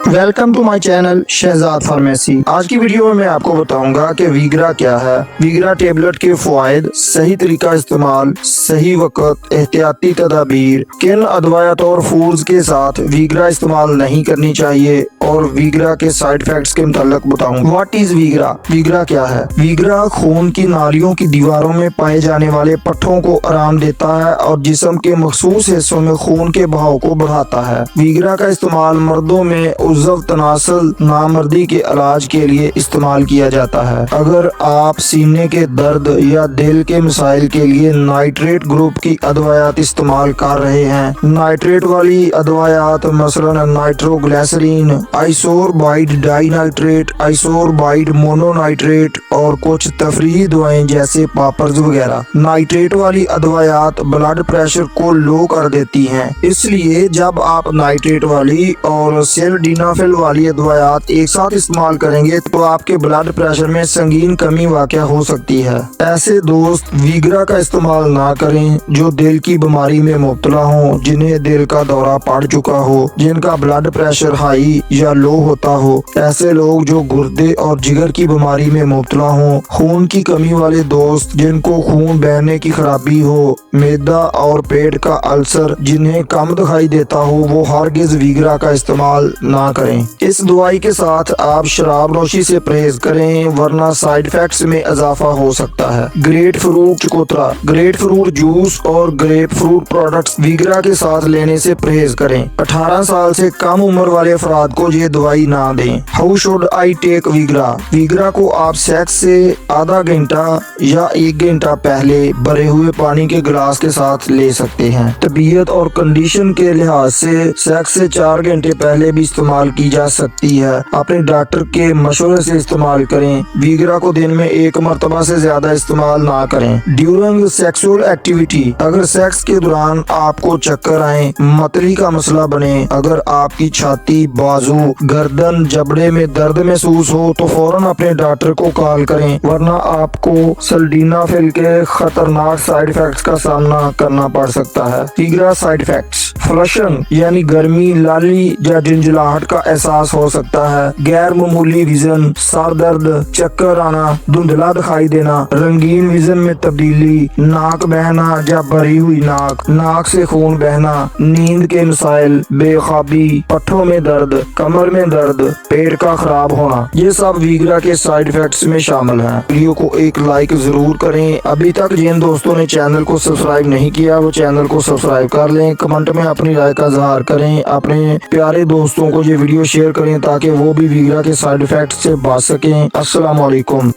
Welcome to my channel Shahzad pharmacy. آج کی video میں آپ کو بتاؤں گا کہ ویگرا کیا ہے، ویگرا ٹیبلٹ کے فوائد، صحیح طریقہ استعمال، صحیح وقت، احتیاطی تدابیر، کن ادویات اور فوڈز کے ساتھ ویگرا استعمال نہیں کرنی چاہیے اور ویگرا کے سائیڈ افیکٹس کے متعلق بتاؤں گا۔ What is ویگرا؟ ویگرا کیا ہے؟ ویگرا خون کی نالیوں کی دیواروں میں پائے جانے والے پٹھوں کو آرام دیتا ہے اور جسم کے مخصوص حصوں میں خون کے بہاؤ کو بڑھاتا ہے۔ ویگرا کا استعمال مردوں میں عضو تناسل نامردی کے علاج کے لیے استعمال کیا جاتا ہے۔ اگر آپ سینے کے درد یا دل کے مسائل کے لیے نائٹریٹ گروپ کی ادویات استعمال کر رہے ہیں، نائٹریٹ والی ادویات مثلا نائٹرو گلیسرین، آئسوربائڈ ڈائی نائٹریٹ، آئسوربائڈ مونو نائٹریٹ اور کچھ تفریحی دوائی جیسے پاپرز وغیرہ۔ نائٹریٹ والی ادویات بلڈ پریشر کو لو کر دیتی ہیں، اس لیے جب آپ نائٹریٹ والی اور سلڈینافیل والی ادویات ایک ساتھ استعمال کریں گے تو آپ کے بلڈ پریشر میں سنگین کمی واقع ہو سکتی ہے۔ ایسے دوست ویگرا کا استعمال نہ کریں جو دل کی بیماری میں مبتلا ہوں، جنہیں دل کا دورہ پڑ چکا ہو، جن کا بلڈ پریشر ہائی یا لو ہوتا ہو، ایسے لوگ جو گردے اور جگر کی بیماری میں مبتلا ہوں، خون کی کمی والے دوست جن کو خون بہنے کی خرابی ہو، معدہ اور پیٹ کا السر جنہیں کم دکھائی دیتا ہو، وہ ہرگز ویگرا کا استعمال نہ کریں۔ اس دوائی کے ساتھ آپ شراب نوشی سے پرہیز کریں ورنہ سائیڈ ایفیکٹس میں اضافہ ہو سکتا ہے۔ گریپ فروٹ چکوترا، گریپ فروٹ جوس اور گریپ فروٹ پروڈکٹس ویگرا کے ساتھ لینے سے پرہیز کریں۔ 18 سال سے کم عمر والے افراد کو یہ دوائی نہ دیں۔ ہاؤ شوڈ آئی ٹیک ویگرا؟ ویگرا کو آپ سیکس سے آدھا گھنٹہ یا 1 گھنٹہ پہلے بھرے ہوئے پانی کے گلاس کے ساتھ لے سکتے ہیں۔ طبیعت اور کنڈیشن کے لحاظ سے سیکس سے 4 گھنٹے پہلے بھی استعمال کی جا سکتی ہے۔ اپنے ڈاکٹر کے مشورے سے استعمال کریں۔ ویگرا کو دن میں 1 مرتبہ سے زیادہ استعمال نہ کریں۔ ڈیورنگ سیکسول ایکٹیویٹی، اگر سیکس کے دوران آپ کو چکر آئیں، متلی کا مسئلہ بنے، اگر آپ کی چھاتی، بازو، گردن، جبڑے میں درد محسوس ہو تو فوراً اپنے ڈاکٹر کو کال کریں ورنہ آپ کو سلڈینافیل کے خطرناک سائیڈ ایفیکٹس کا سامنا کرنا پڑ سکتا ہے۔ ویگرا سائیڈ ایفیکٹس: فلشنگ یعنی گرمی، لالی یا جھنجھلاہٹ کا احساس ہو سکتا ہے، غیر معمولی ویژن، سر درد، چکر آنا، دھندلا دکھائی دینا، رنگین ویژن میں تبدیلی، ناک بہنا یا بھری ہوئی ناک، ناک سے خون بہنا، نیند کے مسائل، بے خوابی، پٹھوں میں درد، کمر میں درد، پیٹ کا خراب ہونا، یہ سب ویگرا کے سائیڈ ایفیکٹس میں شامل ہیں۔ ویڈیو کو ایک لائک ضرور کریں۔ ابھی تک جن دوستوں نے چینل کو سبسکرائب نہیں کیا وہ چینل کو سبسکرائب کر لیں۔ کمنٹ میں اپنی رائے کا اظہار کریں۔ اپنے پیارے دوستوں کو یہ ویڈیو شیئر کریں تاکہ وہ بھی ویگرا کے سائیڈ ایفیکٹس سے بچ سکیں۔ السلام علیکم۔